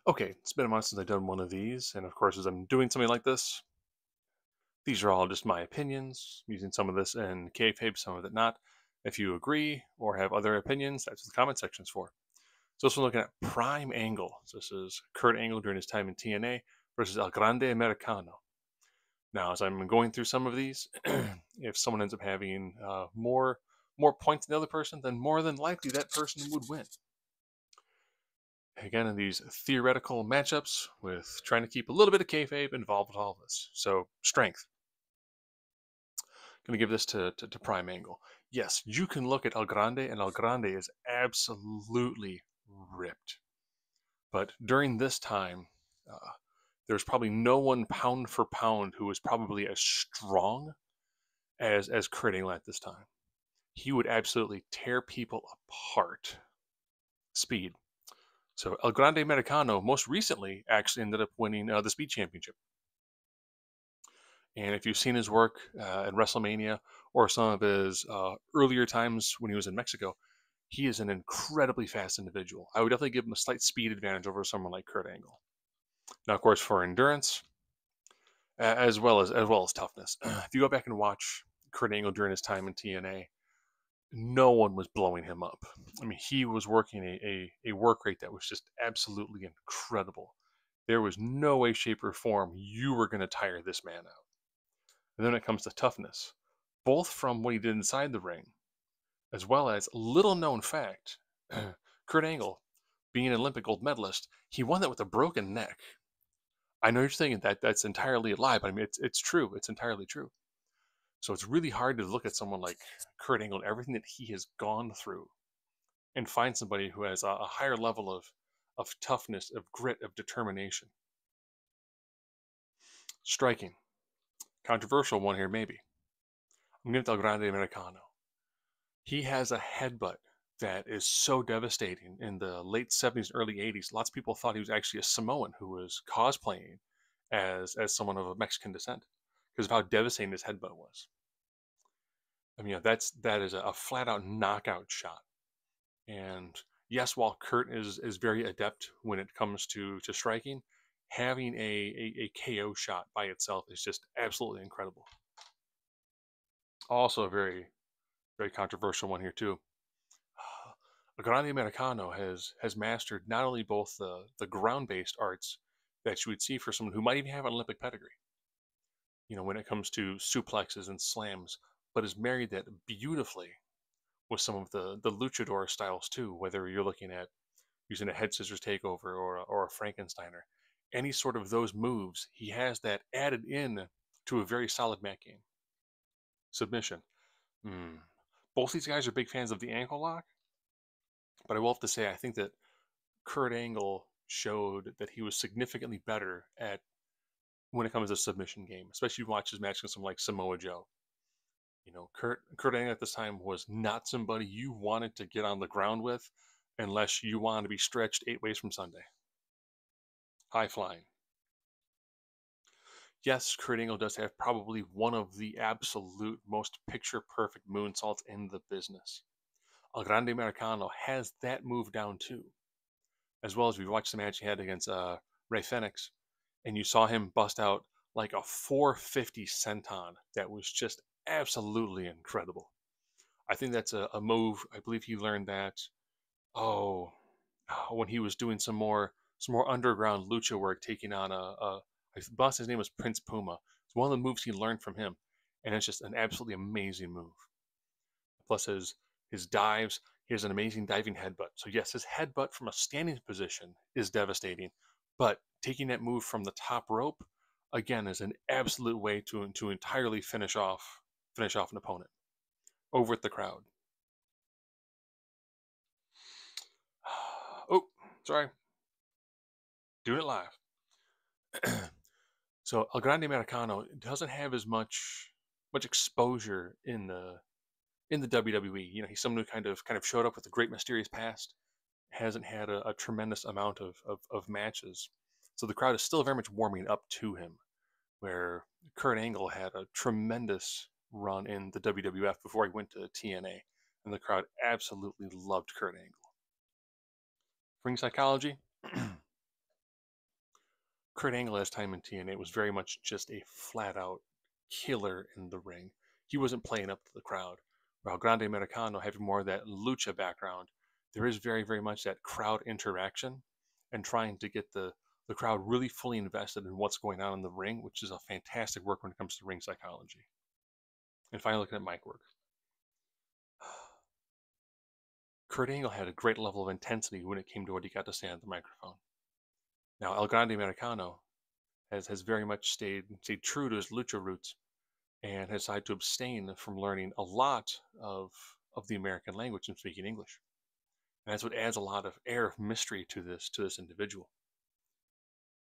Okay, it's been a month since I've done one of these, and of course, as I'm doing something like this, these are all just my opinions, using some of this in kayfabe, some of it not. If you agree or have other opinions, that's what the comment section's for. So this one looking at Prime Angle. So this is Kurt Angle during his time in TNA versus El Grande Americano. Now, as I'm going through some of these, if someone ends up having more points than the other person, then more than likely that person would win. Again, in these theoretical matchups with trying to keep a little bit of kayfabe involved with all this. So, strength. Going to give this to Prime Angle. Yes, you can look at El Grande, and El Grande is absolutely ripped. But during this time, there's probably no one pound for pound who was probably as strong as Kurt Angle at this time. He would absolutely tear people apart. Speed. So El Grande Americano most recently actually ended up winning the Speed Championship. And if you've seen his work at WrestleMania or some of his earlier times when he was in Mexico, he is an incredibly fast individual. I would definitely give him a slight speed advantage over someone like Kurt Angle. Now, of course, for endurance as well as toughness, if you go back and watch Kurt Angle during his time in TNA, no one was blowing him up. I mean, he was working a work rate that was just absolutely incredible. There was no way, shape, or form you were going to tire this man out. And then it comes to toughness, both from what he did inside the ring, as well as little known fact, Kurt Angle, being an Olympic gold medalist, he won that with a broken neck. I know you're thinking that that's entirely a lie, but I mean it's true. It's entirely true. So it's really hard to look at someone like Kurt Angle and everything that he has gone through and find somebody who has a higher level of toughness, of grit, of determination. Striking. Controversial one here, maybe. I'm going to tell Grande Americano. He has a headbutt that is so devastating. In the late 70s, early 80s, lots of people thought he was actually a Samoan who was cosplaying as someone of a Mexican descent because of how devastating his headbutt was. I mean, that is a flat out knockout shot. And yes, while Kurt is very adept when it comes to striking, having a KO shot by itself is just absolutely incredible. Also, a very controversial one here too. Grande Americano has mastered not only both the ground based arts that you would see for someone who might even have an Olympic pedigree, when it comes to suplexes and slams, but has married that beautifully with some of the luchador styles too. Whether you're looking at using a head scissors takeover or a Frankensteiner, any sort of those moves, he has that added in to a very solid mat game. Submission. Hmm. Both these guys are big fans of the ankle lock, but I will have to say I think that Kurt Angle showed that he was significantly better at when it comes to submission game, especially if you watch his match against someone like Samoa Joe. Kurt Angle at this time was not somebody you wanted to get on the ground with unless you wanted to be stretched 8 ways from Sunday. High flying. Yes, Kurt Angle does have probably one of the absolute most picture perfect moonsaults in the business. El Grande Americano has that move down too, as well as we watched the match he had against Ray Fenix, and you saw him bust out like a 450 senton that was just absolutely incredible. I think that's a move. I believe he learned that. Oh, when he was doing some more underground lucha work, taking on I boss his name was Prince Puma. It's one of the moves he learned from him, and it's just an absolutely amazing move. Plus his dives, he has an amazing diving headbutt. So yes, his headbutt from a standing position is devastating, but taking that move from the top rope again is an absolute way to entirely finish off an opponent over at the crowd. Oh, sorry, doing it live. So El Grande Americano doesn't have as much exposure in the WWE. He's someone who kind of showed up with a great mysterious past, hasn't had a tremendous amount of matches. So the crowd is still very much warming up to him, where Kurt Angle had a tremendous run in the WWF before he went to TNA, and the crowd absolutely loved Kurt Angle. Ring psychology. Kurt Angle last time in TNA was very much just a flat out killer in the ring. He wasn't playing up to the crowd. While Grande Americano having more of that lucha background, there is very, very much that crowd interaction and trying to get the crowd really fully invested in what's going on in the ring, which is a fantastic work when it comes to ring psychology. And finally, looking at mic work. Kurt Angle had a great level of intensity when it came to what he got to say on the microphone. Now, El Grande Americano has very much stayed true to his lucha roots and has decided to abstain from learning a lot of the American language and speaking English. And that's what adds a lot of air of mystery to this individual.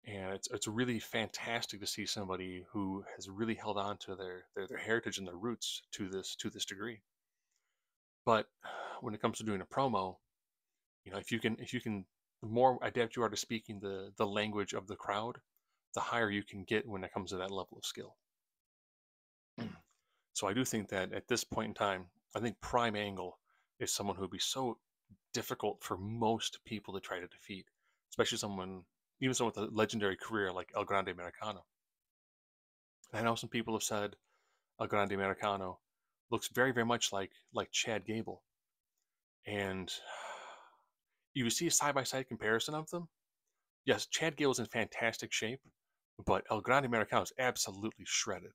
And it's really fantastic to see somebody who has really held on to their heritage and their roots to this degree. But when it comes to doing a promo, if you can the more adept you are to speaking the language of the crowd, the higher you can get when it comes to that level of skill. So I do think that at this point in time, I think Prime Angle is someone who would be so difficult for most people to try to defeat, especially even someone with a legendary career like El Grande Americano. I know some people have said El Grande Americano looks very, very much like Chad Gable, and you see a side by side comparison of them. Yes, Chad Gable's in fantastic shape, but El Grande Americano is absolutely shredded.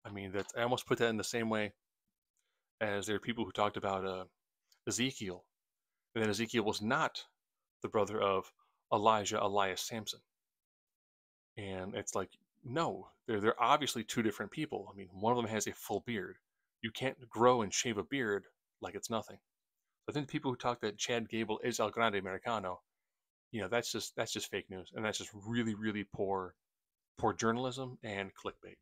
I mean, that I almost put that in the same way as there are people who talked about Ezekiel, and then Ezekiel was not the brother of Elijah Elias Sampson. And it's like, no, they're obviously two different people. I mean, one of them has a full beard. You can't grow and shave a beard like it's nothing. I think the people who talk that Chad Gable is El Grande Americano, that's just fake news, and that's just really, really poor journalism and clickbait.